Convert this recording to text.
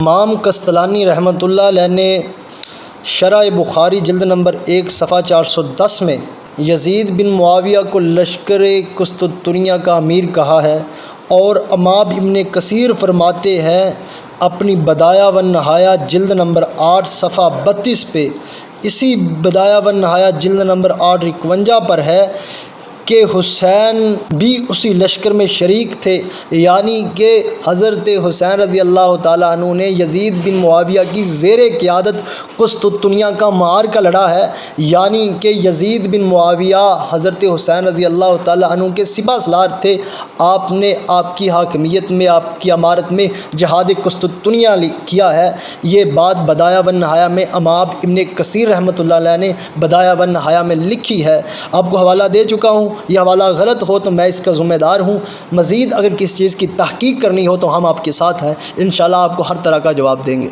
امام قسطلانی رحمۃ اللہ علیہ نے شرح بخاری جلد نمبر 1 صفحہ 410 میں یزید بن معاویہ کو لشکر قسطنطنیہ کا امیر کہا ہے، اور امام ابن کثیر فرماتے ہیں اپنی بدایہ والنہایہ جلد نمبر 8 صفحہ 32 پہ، اسی بدایہ والنہایہ جلد نمبر 8 51 پر ہے کہ حسین بھی اسی لشکر میں شریک تھے، یعنی کہ حضرت حسین رضی اللہ تعالیٰ عنہ نے یزید بن معاویہ کی زیر قیادت قسطنطنیہ کا معرکہ لڑا ہے، یعنی کہ یزید بن معاویہ حضرت حسین رضی اللہ تعالیٰ عنہ کے سپہ سالار تھے۔ آپ نے آپ کی حاکمیت میں، آپ کی امارت میں جہاد قسطنطنیہ کیا ہے۔ یہ بات بدایہ والنہایہ میں امام ابن کثیر رحمۃ اللہ علیہ نے بدایہ والنہایہ میں لکھی ہے۔ آپ کو حوالہ دے چکا ہوں، یہ حوالہ غلط ہو تو میں اس کا ذمہ دار ہوں۔ مزید اگر کسی چیز کی تحقیق کرنی ہو تو ہم آپ کے ساتھ ہیں، انشاءاللہ آپ کو ہر طرح کا جواب دیں گے۔